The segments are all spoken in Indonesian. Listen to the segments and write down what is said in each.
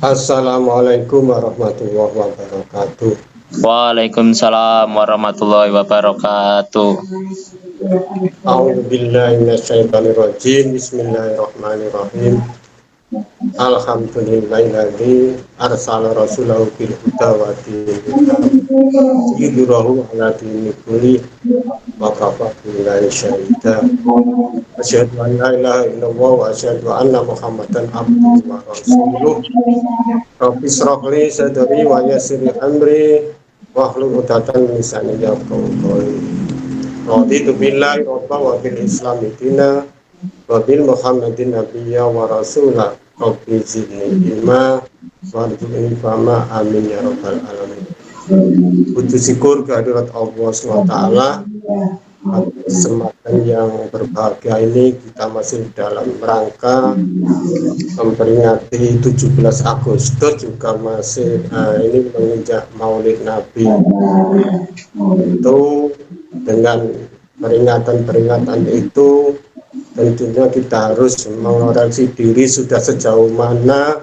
Assalamualaikum warahmatullahi wabarakatuh. Waalaikumsalam warahmatullahi wabarakatuh. A'udzubillahi minasyaitonirrajim. Bismillahirrahmanirrahim. Alhamdulillahilladzi arsala rasulahu bil huda wa dinil haq yudhhirahu 'ala dini kulli wa kafa billahi syahida. Asyhadu an la ilaha illallah wa asyhadu anna Muhammadan abduhu wa rasuluh. Rabbi shrah li sadri wa yassir li amri wahlul 'uqdatam min lisani yafqahu qawli. Raditu billahi rabban wa bil islami dina wa bil Muhammadin nabiyya wa rasulah. Rabbi zidni ilma warzuqni fahma amin ya rabbal alamin. Puji syukur kehadirat Allah SWT. Kesempatan yang berbahagia ini kita masih dalam rangka memperingati 17 Agustus, juga masih ini menginjak Maulid Nabi. Itu dengan peringatan itu tentunya kita harus mengoreksi diri sudah sejauh mana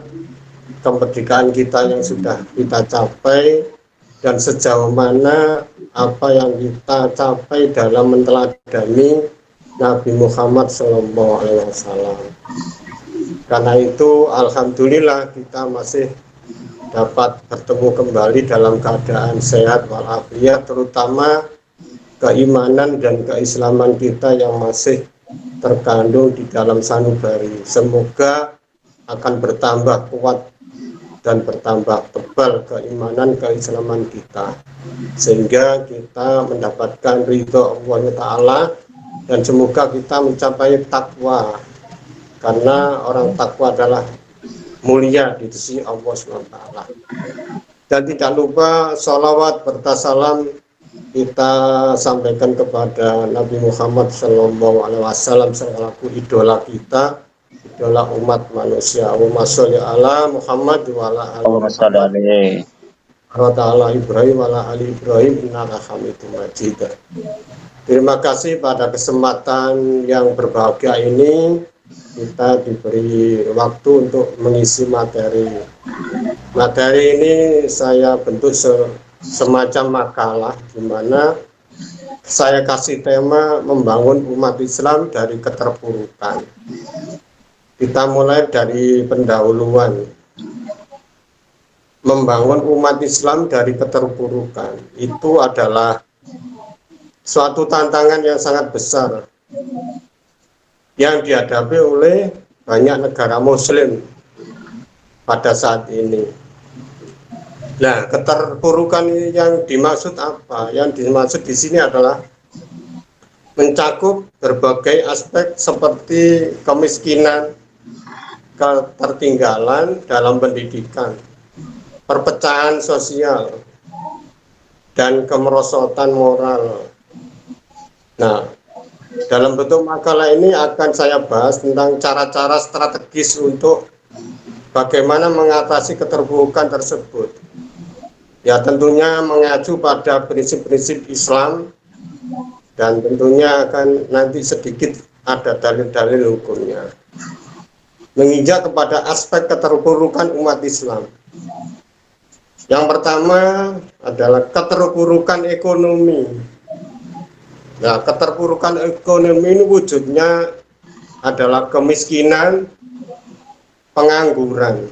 kemerdekaan kita yang sudah kita capai dan sejauh mana apa yang kita capai dalam menteladani Nabi Muhammad SAW. Karena itu alhamdulillah kita masih dapat bertemu kembali dalam keadaan sehat walafiat, terutama keimanan dan keislaman kita yang masih terkandung di dalam sanubari. Semoga akan bertambah kuat dan bertambah tebal keimanan keislaman kita, sehingga kita mendapatkan ridho Allah Ta'ala, dan semoga kita mencapai takwa, karena orang takwa adalah mulia di sisi Allah SWT. Dan tidak lupa sholawat bertasalam kita sampaikan kepada Nabi Muhammad SAW selaku idola kita, idola umat manusia. Allahumma sholli ala Muhammad wa ala ali Muhammad wa ta'ala Ibrahim wa ala ali Ibrahim innaka hamidum majid. Terima kasih pada kesempatan yang berbahagia ini kita diberi waktu untuk mengisi materi. Materi ini saya bentuk semacam makalah di mana saya kasih tema membangun umat Islam dari keterpurukan. Kita mulai dari pendahuluan. Membangun umat Islam dari keterpurukan itu adalah suatu tantangan yang sangat besar yang dihadapi oleh banyak negara muslim pada saat ini. Nah, keterpurukan yang dimaksud apa? Yang dimaksud di sini adalah mencakup berbagai aspek seperti kemiskinan, ketertinggalan dalam pendidikan, perpecahan sosial, dan kemerosotan moral. Nah, dalam bentuk makalah ini akan saya bahas tentang cara-cara strategis untuk bagaimana mengatasi keterpurukan tersebut. Ya, tentunya mengacu pada prinsip-prinsip Islam, dan tentunya akan nanti sedikit ada dalil-dalil hukumnya. Menginjak kepada aspek keterpurukan umat Islam. Yang pertama adalah keterpurukan ekonomi. Nah, keterpurukan ekonomi ini wujudnya adalah kemiskinan, pengangguran,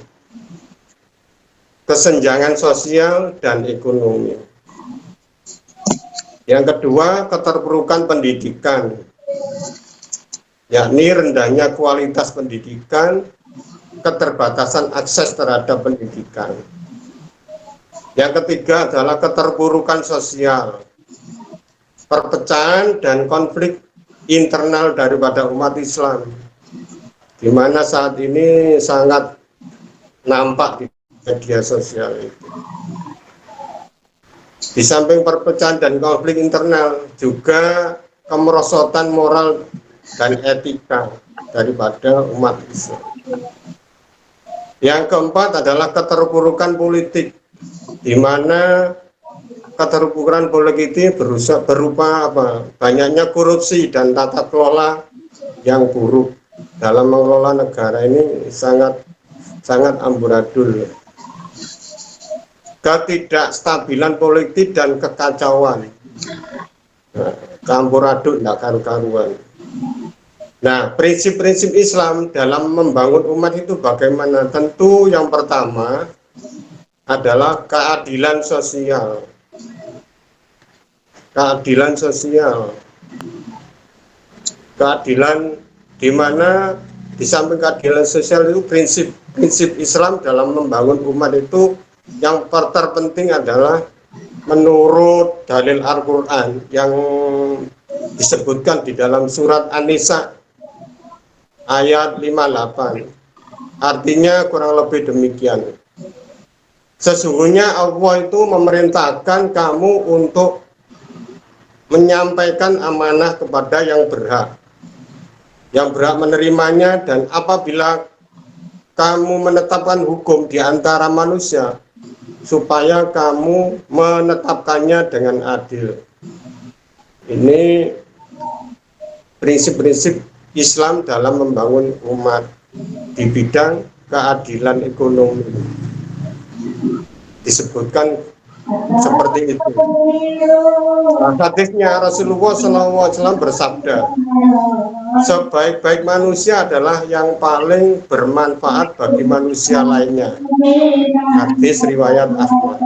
kesenjangan sosial dan ekonomi. Yang kedua, keterpurukan pendidikan, yakni rendahnya kualitas pendidikan, keterbatasan akses terhadap pendidikan. Yang ketiga adalah keterpurukan sosial, perpecahan dan konflik internal daripada umat Islam, di mana saat ini sangat nampak di media sosial itu. Di samping perpecahan dan konflik internal, juga kemerosotan moral dan etika daripada umat Islam. Yang keempat adalah keterpurukan politik, di mana keterpurukan politik ini berupa banyaknya korupsi dan tata kelola yang buruk dalam mengelola negara ini sangat sangat amburadul. Ketidakstabilan politik dan kekacauan. Nah, amburadul tidak karu-karuan. Nah, prinsip-prinsip Islam dalam membangun umat itu bagaimana? Tentu yang pertama adalah keadilan sosial. Keadilan sosial. Keadilan di mana di samping keadilan sosial itu prinsip Islam dalam membangun umat itu yang terpenting adalah menurut dalil Al-Quran yang disebutkan di dalam surat An-Nisa ayat 58. Artinya kurang lebih demikian. Sesungguhnya Allah itu memerintahkan kamu untuk menyampaikan amanah kepada yang berhak menerimanya, dan apabila kamu menetapkan hukum di antara manusia, supaya kamu menetapkannya dengan adil. Ini prinsip-prinsip Islam dalam membangun umat di bidang keadilan ekonomi. Disebutkan seperti itu. Hadisnya Rasulullah SAW bersabda, sebaik-baik manusia adalah yang paling bermanfaat bagi manusia lainnya. Hadis riwayat Ahmad.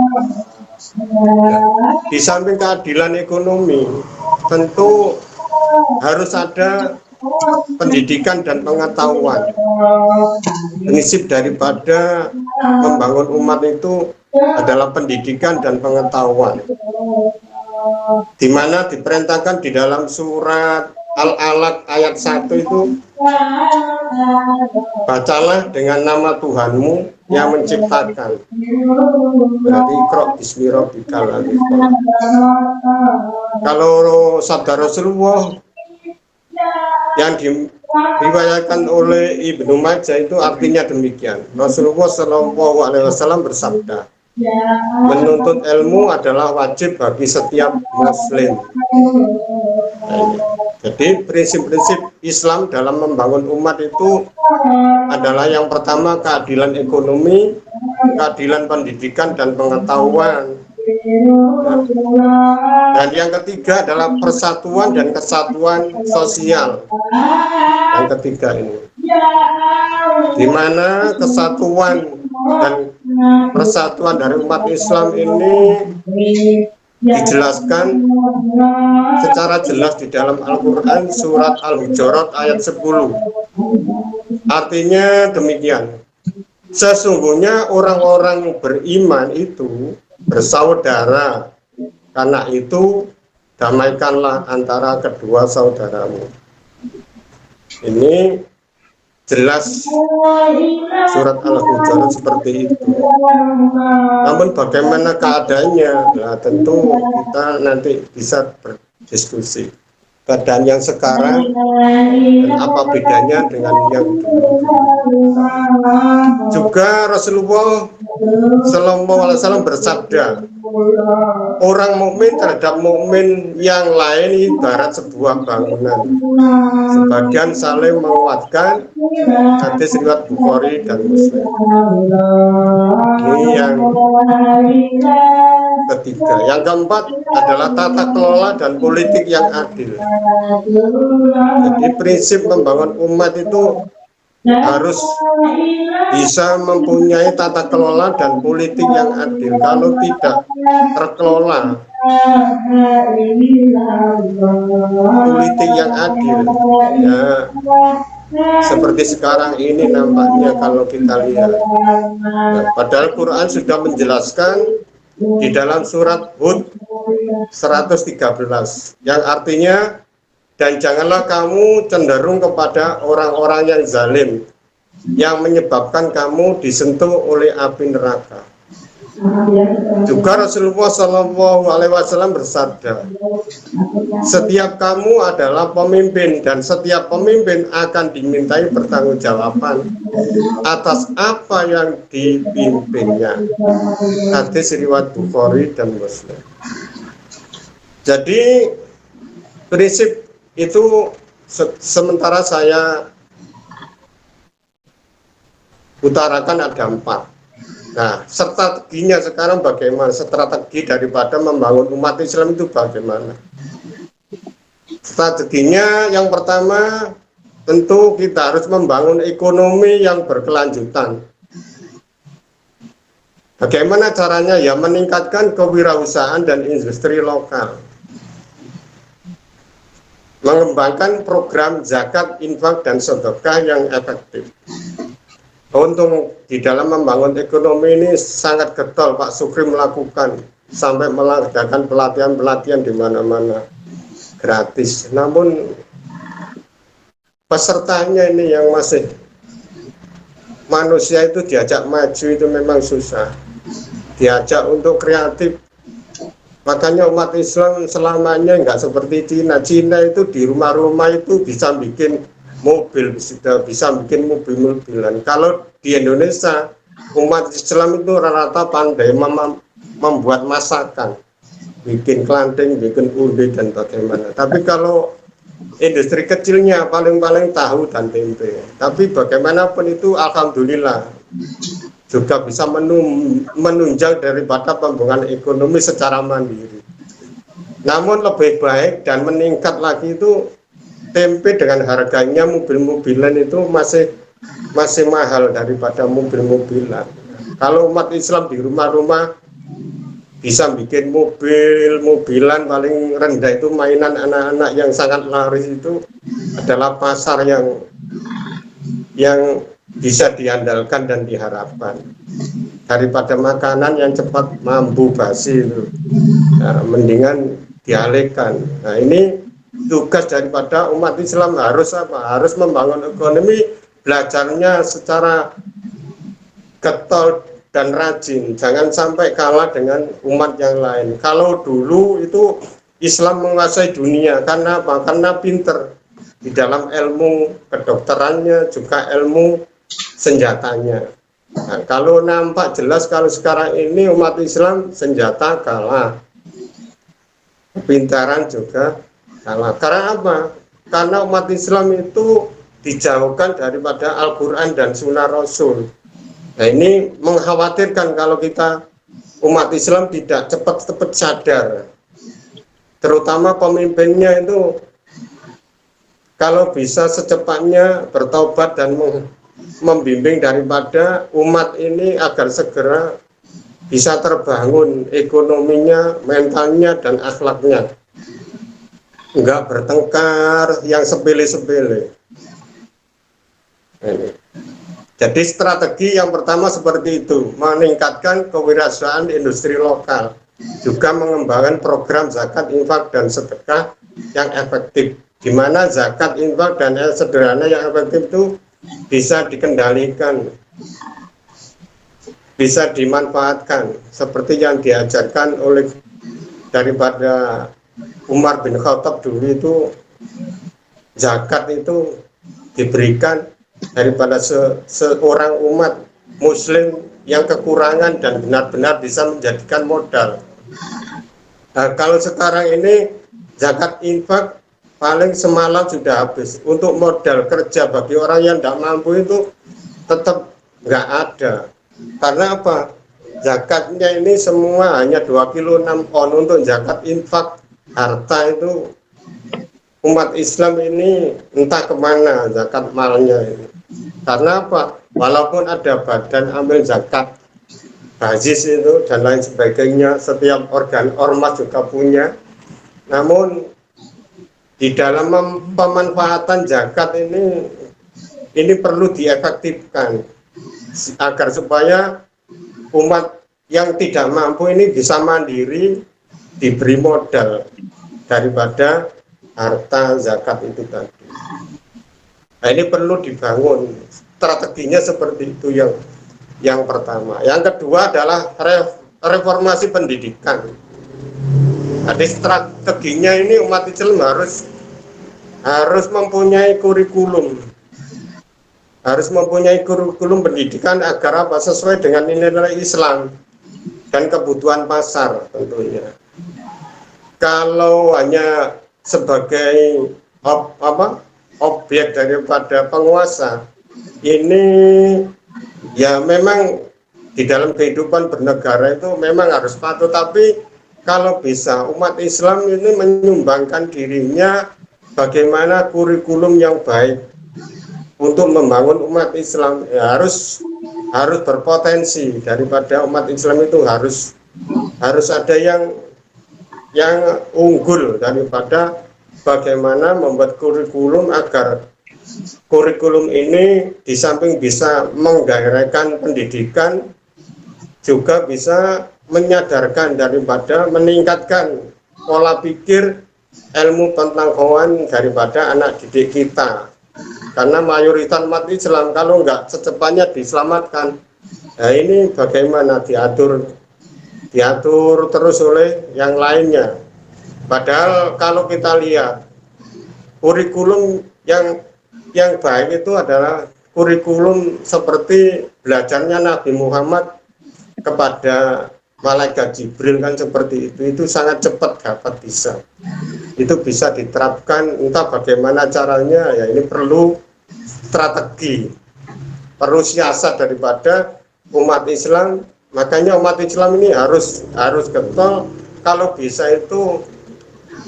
Di samping keadilan ekonomi, tentu harus ada pendidikan dan pengetahuan. Prinsip daripada membangun umat itu adalah pendidikan dan pengetahuan, di mana diperintahkan di dalam surat Al-Alaq ayat 1 itu, bacalah dengan nama Tuhanmu yang menciptakan. Berarti Iqra bismi rabbikal ladzi khalaq. Kalau sabda Rasulullah yang diriwayatkan oleh Ibnu Majah itu artinya demikian. Rasulullah SAW bersabda, menuntut ilmu adalah wajib bagi setiap muslim. Jadi prinsip-prinsip Islam dalam membangun umat itu adalah yang pertama keadilan ekonomi, keadilan pendidikan dan pengetahuan. Dan yang ketiga adalah persatuan dan kesatuan sosial. Yang ketiga ini, di mana kesatuan dan persatuan dari umat Islam ini dijelaskan secara jelas di dalam Al-Quran surat Al-Hujurat ayat 10. Artinya demikian, sesungguhnya orang-orang beriman itu bersaudara, karena itu damaikanlah antara kedua saudaramu. Ini jelas surat Al-Hujurat seperti itu. Namun bagaimana keadaannya? Nah, tentu kita nanti bisa berdiskusi. Keadaan yang sekarang dan apa bedanya dengan yang dulu. Juga Rasulullah SAW bersabda, orang mukmin terhadap mukmin yang lain ibarat sebuah bangunan, sebagian saling menguatkan. Hadis riwayat Bukhari dan Muslim. Ini yang ketiga. Yang keempat adalah tata kelola dan politik yang adil. Jadi prinsip membangun umat itu harus bisa mempunyai tata kelola dan politik yang adil. Kalau tidak terkelola politik yang adil, ya seperti sekarang ini nampaknya kalau kita lihat. Nah, padahal Quran sudah menjelaskan di dalam surat Hud 113 yang artinya, dan janganlah kamu cenderung kepada orang-orang yang zalim yang menyebabkan kamu disentuh oleh api neraka. Juga Rasulullah SAW bersabda, setiap kamu adalah pemimpin dan setiap pemimpin akan dimintai pertanggungjawaban atas apa yang dipimpinnya. Hadis riwayat Bukhari dan Muslim. Jadi prinsip itu sementara saya utarakan ada 4. Nah, strateginya sekarang bagaimana? Strategi daripada membangun umat Islam itu bagaimana? Strateginya yang pertama tentu kita harus membangun ekonomi yang berkelanjutan. Bagaimana caranya? Ya meningkatkan kewirausahaan dan industri lokal. Mengembangkan program zakat, infak, dan sedekah yang efektif. Untuk di dalam membangun ekonomi ini sangat getol Pak Sukri melakukan, sampai mengadakan pelatihan-pelatihan di mana-mana gratis. Namun pesertanya ini yang masih manusia itu diajak maju itu memang susah, diajak untuk kreatif. Makanya umat Islam selamanya nggak seperti Cina. Cina itu di rumah-rumah itu bisa bikin mobil, bisa bikin mobil-mobilan. Kalau di Indonesia umat Islam itu rata-rata pandai membuat masakan, bikin kelanting, bikin ude dan bagaimana. Tapi kalau industri kecilnya paling-paling tahu dan tempe. Tapi bagaimanapun itu alhamdulillah juga bisa menunjang daripada pembangunan ekonomi secara mandiri. Namun lebih baik dan meningkat lagi itu tempe dengan harganya mobil-mobilan itu masih mahal daripada mobil-mobilan. Kalau umat Islam di rumah-rumah bisa bikin mobil-mobilan, paling rendah itu mainan anak-anak yang sangat laris itu adalah pasar yang bisa diandalkan dan diharapkan daripada makanan yang cepat mampu basi itu. Nah, mendingan dialihkan. Nah, ini tugas daripada umat Islam harus membangun ekonomi, belajarnya secara getol dan rajin, jangan sampai kalah dengan umat yang lain. Kalau dulu itu Islam menguasai dunia karena apa? Karena pinter di dalam ilmu kedokterannya, juga ilmu senjatanya. Nah, kalau nampak jelas kalau sekarang ini umat Islam senjata kalah, kepintaran juga kalah. Karena apa? Karena umat Islam itu dijauhkan daripada Al-Quran dan Sunnah Rasul. Nah, ini mengkhawatirkan kalau kita umat Islam tidak cepat-cepat sadar, terutama pemimpinnya itu kalau bisa secepatnya bertobat dan membimbing daripada umat ini agar segera bisa terbangun ekonominya, mentalnya, dan akhlaknya. Enggak bertengkar yang sepele-sepele. Jadi strategi yang pertama seperti itu, meningkatkan kewirausahaan industri lokal, juga mengembangkan program zakat, infak, dan sedekah yang efektif, di mana zakat, infak, dan sederhana yang efektif itu bisa dikendalikan, bisa dimanfaatkan, seperti yang diajarkan oleh daripada Umar bin Khattab dulu itu, zakat itu diberikan daripada seorang umat muslim yang kekurangan dan benar-benar bisa menjadikan modal. Nah, kalau sekarang ini zakat infak paling semalam sudah habis. Untuk modal kerja bagi orang yang tidak mampu itu tetap nggak ada. Karena apa? Zakatnya ini semua hanya 2,6 kilo untuk zakat infak. Harta itu umat Islam ini entah kemana zakat malnya ini. Karena apa? Walaupun ada badan ambil zakat, basis itu dan lain sebagainya, setiap organ ormas juga punya. Namun di dalam pemanfaatan zakat ini perlu diefektifkan agar supaya umat yang tidak mampu ini bisa mandiri, diberi modal daripada harta zakat itu tadi. Nah, ini perlu dibangun strateginya seperti itu yang pertama. Yang kedua adalah reformasi pendidikan. Jadi strateginya ini umat Islam harus mempunyai kurikulum, pendidikan agar apa? Sesuai dengan nilai-nilai Islam dan kebutuhan pasar tentunya. Kalau hanya sebagai objek daripada penguasa, ini Ya memang di dalam kehidupan bernegara itu memang harus patuh, tapi kalau bisa umat Islam ini menyumbangkan dirinya bagaimana kurikulum yang baik untuk membangun umat Islam, ya harus berpotensi. Daripada umat Islam itu harus ada yang unggul daripada bagaimana membuat kurikulum agar kurikulum ini di samping bisa menggairahkan pendidikan juga bisa menyadarkan daripada meningkatkan pola pikir ilmu pengetahuan daripada anak didik kita, karena mayoritas umat Islam kalau nggak secepatnya diselamatkan, nah ini bagaimana diatur terus oleh yang lainnya. Padahal kalau kita lihat kurikulum yang baik itu adalah kurikulum seperti belajarnya Nabi Muhammad kepada malaikat Jibril, kan seperti itu sangat cepat dapat bisa. Itu bisa diterapkan, entah bagaimana caranya, ya ini perlu strategi, perlu siasat daripada umat Islam. Makanya umat Islam ini harus getol, kalau bisa itu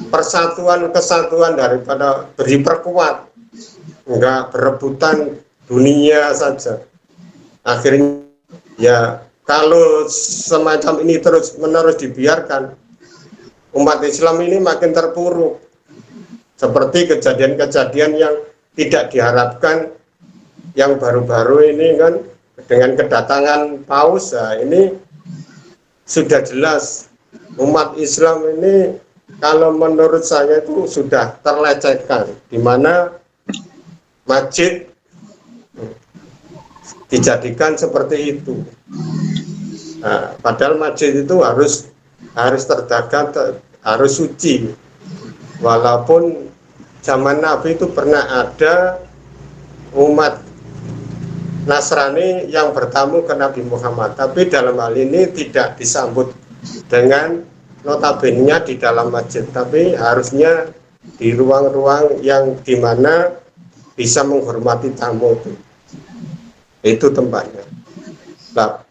persatuan kesatuan daripada diperkuat, enggak berebutan dunia saja. Akhirnya ya kalau semacam ini terus menerus dibiarkan, umat Islam ini makin terpuruk, seperti kejadian-kejadian yang tidak diharapkan yang baru-baru ini kan, dengan kedatangan paus. Nah, ini sudah jelas umat Islam ini kalau menurut saya itu sudah terlecehkan, di mana masjid dijadikan seperti itu. Nah, padahal masjid itu harus terjaga, harus suci. Walaupun zaman Nabi itu pernah ada umat Nasrani yang bertamu ke Nabi Muhammad, tapi dalam hal ini tidak disambut dengan notabene di dalam masjid, tapi harusnya di ruang-ruang yang dimana bisa menghormati tamu itu tempatnya. Nah,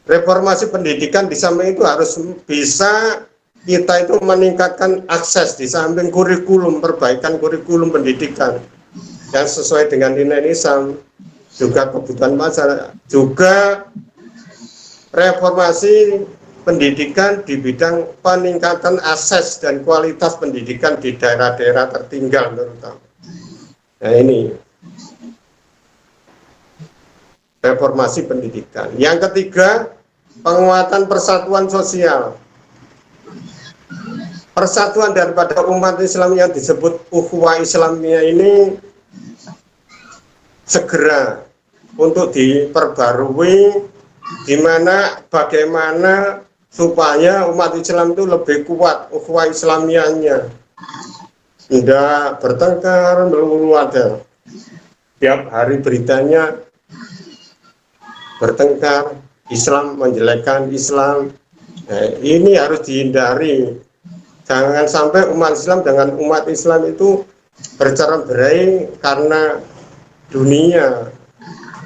reformasi pendidikan di samping itu harus bisa kita itu meningkatkan akses di samping kurikulum, perbaikan kurikulum pendidikan yang sesuai dengan nilai Islam, juga kebutuhan masyarakat, juga reformasi pendidikan di bidang peningkatan akses dan kualitas pendidikan di daerah-daerah tertinggal terutama. Nah ini reformasi pendidikan. Yang ketiga, penguatan persatuan sosial. Persatuan daripada umat Islam yang disebut ukhuwah Islamiyah ini segera untuk diperbarui, di mana bagaimana supaya umat Islam itu lebih kuat ukhuwah Islamiyahnya, tidak bertengkar melulu ada. Tiap hari beritanya bertengkar, Islam menjelekkan Islam. Nah, ini harus dihindari. Jangan sampai umat Islam dengan umat Islam itu bercerai-berai karena dunia.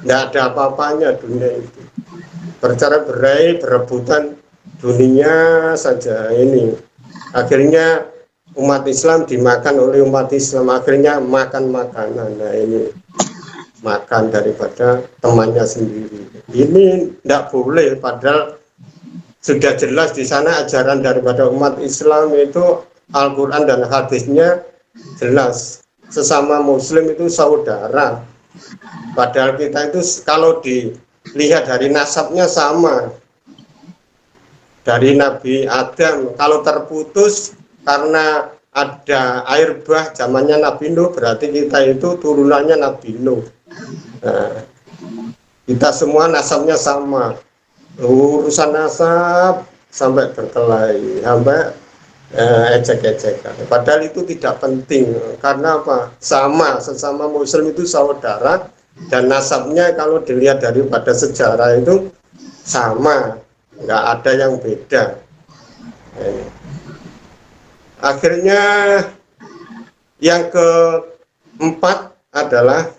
Tidak ada apa-apanya dunia itu. Bercerai-berai, berebutan dunia saja ini. Akhirnya umat Islam dimakan oleh umat Islam, akhirnya makan makanan. Nah ini makan daripada temannya sendiri. Ini tidak boleh, padahal sudah jelas di sana ajaran daripada umat Islam itu Al-Quran dan hadisnya jelas, sesama muslim itu saudara. Padahal kita itu kalau dilihat dari nasabnya sama, dari Nabi Adam. Kalau terputus karena ada air bah zamannya Nabi Nuh, berarti kita itu turunannya Nabi Nuh. Nah, kita semua nasabnya sama. Urusan nasab sampai berkelahi, sampai ecek-ecekan. Padahal itu tidak penting, karena apa? Sama, sesama muslim itu saudara, dan nasabnya kalau dilihat daripada sejarah itu sama, nggak ada yang beda. Akhirnya yang keempat adalah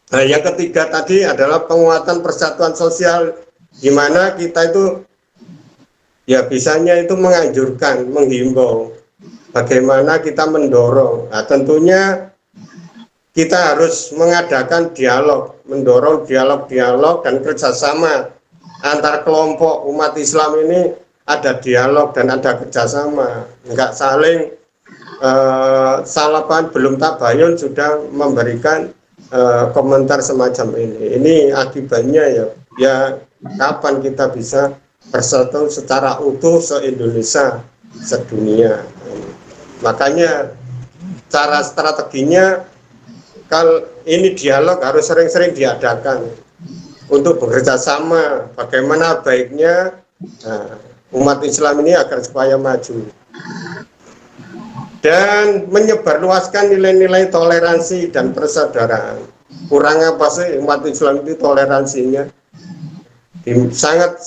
Nah, yang ketiga tadi adalah penguatan persatuan sosial, di mana kita itu ya bisanya itu menganjurkan, menghimbau bagaimana kita mendorong. Nah, tentunya kita harus mengadakan dialog, mendorong dialog-dialog dan kerjasama antar kelompok umat Islam ini, ada dialog dan ada kerjasama, enggak saling salapan belum tabayun sudah memberikan komentar semacam ini. Ini akibatnya ya kapan kita bisa bersatu secara utuh se-Indonesia, sedunia. Makanya cara strateginya, kalau ini dialog harus sering-sering diadakan untuk bekerja sama bagaimana baiknya umat Islam ini agar supaya maju dan menyebarluaskan nilai-nilai toleransi dan persaudaraan. Kurang apa sih umat Islam itu toleransinya? Sangat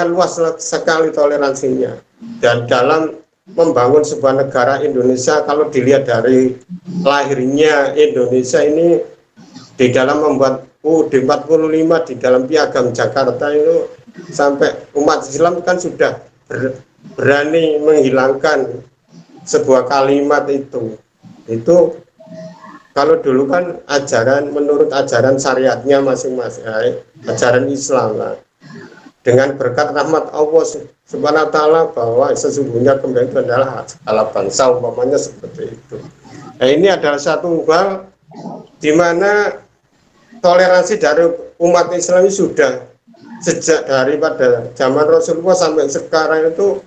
luas sekali toleransinya. Dan dalam membangun sebuah negara Indonesia, kalau dilihat dari lahirnya Indonesia ini, di dalam membuat UUD 45 di dalam Piagam Jakarta itu, sampai umat Islam kan sudah berani menghilangkan sebuah kalimat itu. Kalau dulu kan ajaran, menurut ajaran syariatnya masing-masing, ajaran Islam lah, dengan berkat rahmat Allah Subhanahu wa Ta'ala, bahwa sesungguhnya kembali itu adalah segala bangsa, umpamanya seperti itu. Nah, ini adalah satu hal di mana toleransi dari umat Islam ini sudah sejak daripada zaman Rasulullah sampai sekarang itu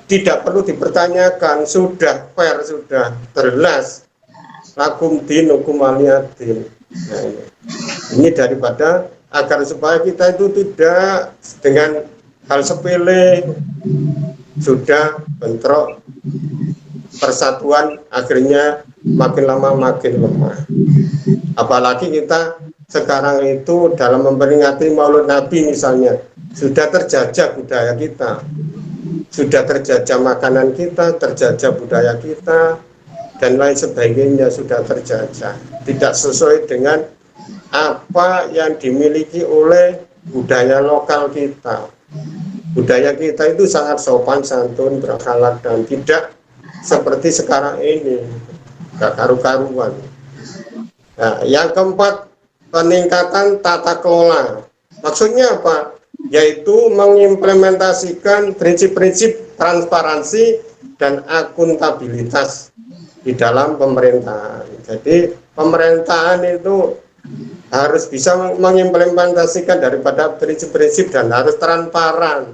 tidak perlu dipertanyakan, sudah fair, sudah jelas. Lakum dinukum waliyadin. Nah, ini daripada agar supaya kita itu tidak dengan hal sepele sudah bentrok, persatuan akhirnya makin lama makin lemah. Apalagi kita sekarang itu dalam memperingati Maulid Nabi misalnya, sudah terjajah budaya kita, sudah terjajah makanan kita, terjajah budaya kita, dan lain sebagainya sudah terjajah, tidak sesuai dengan apa yang dimiliki oleh budaya lokal kita. Budaya kita itu sangat sopan santun, berakhlak, dan tidak seperti sekarang ini, gak karu-karuan. Nah, yang keempat, peningkatan tata kelola. Maksudnya apa? Yaitu mengimplementasikan prinsip-prinsip transparansi dan akuntabilitas di dalam pemerintahan. Jadi pemerintahan itu harus bisa mengimplementasikan daripada prinsip-prinsip dan harus transparan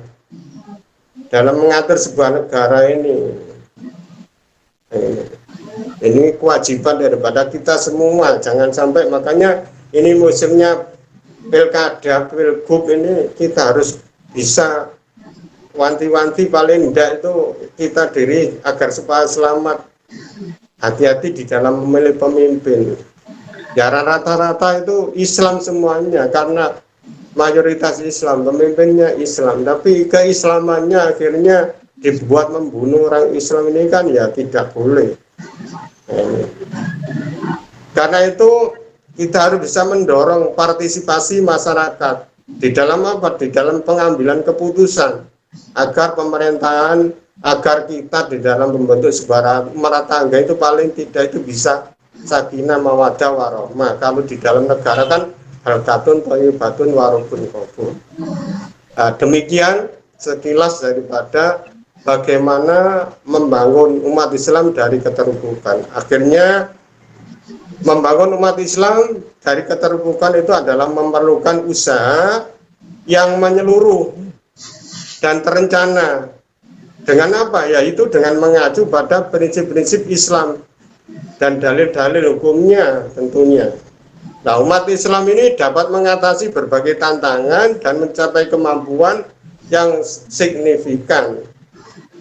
dalam mengatur sebuah negara ini. Ini kewajiban daripada kita semua, jangan sampai, makanya ini musimnya pilkada, pilgub ini kita harus bisa wanti-wanti, paling tidak itu kita diri agar supaya selamat. Hati-hati di dalam memilih pemimpin. Ya rata-rata itu Islam semuanya, karena mayoritas Islam, pemimpinnya Islam, tapi keislamannya akhirnya dibuat membunuh orang Islam ini kan ya tidak boleh. Karena itu kita harus bisa mendorong partisipasi masyarakat di dalam apa? Di dalam pengambilan keputusan, agar pemerintahan, agar kita di dalam membentuk sebuah rumah tangga itu paling tidak itu bisa sakinah mawaddah warahmah. Kalau di dalam negara kan baldatun thayyibatun wa rabbun ghafur. Demikian sekilas daripada bagaimana membangun umat Islam dari keterbukaan. Akhirnya membangun umat Islam dari keterbukaan itu adalah memerlukan usaha yang menyeluruh dan terencana. Dengan apa? Yaitu dengan mengacu pada prinsip-prinsip Islam dan dalil-dalil hukumnya tentunya. Nah, umat Islam ini dapat mengatasi berbagai tantangan dan mencapai kemampuan yang signifikan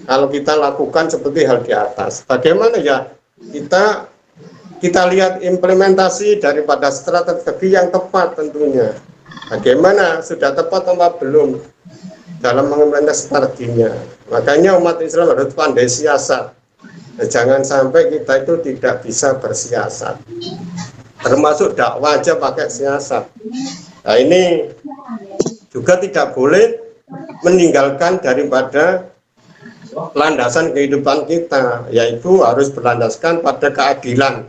kalau kita lakukan seperti hal di atas. Bagaimana ya? Kita lihat implementasi daripada strategi yang tepat tentunya. Bagaimana, sudah tepat atau belum dalam mengimplementasi strateginya. Makanya umat Islam harus pandai siasat. Jangan sampai kita itu tidak bisa bersiasat. termasuk dakwah aja pakai siasat. Nah, ini juga tidak boleh meninggalkan daripada landasan kehidupan kita, yaitu harus berlandaskan pada keadilan,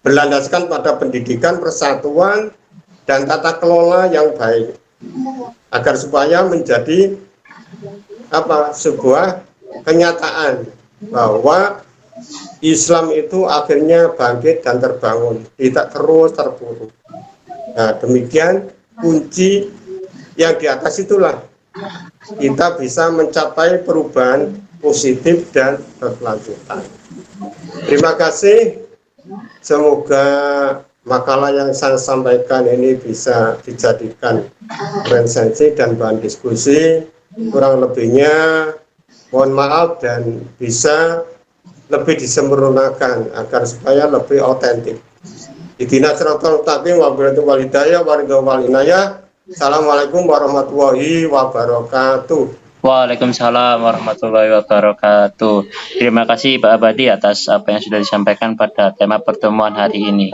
berlandaskan pada pendidikan, persatuan, dan tata kelola yang baik, agar supaya menjadi sebuah kenyataan bahwa Islam itu akhirnya bangkit dan terbangun, tidak terus terpuruk. Nah, demikian kunci yang di atas itulah kita bisa mencapai perubahan positif dan berkelanjutan. Terima kasih. Semoga makalah yang saya sampaikan ini bisa dijadikan referensi dan bahan diskusi. Kurang lebihnya mohon maaf dan bisa lebih disempurnakan agar supaya lebih otentik. Ihdinas siratal mustaqim wal hidayah wal inayah. Assalamualaikum warahmatullahi wabarakatuh. Waalaikumsalam warahmatullahi wabarakatuh. Terima kasih Pak Abadi atas apa yang sudah disampaikan pada tema pertemuan hari ini.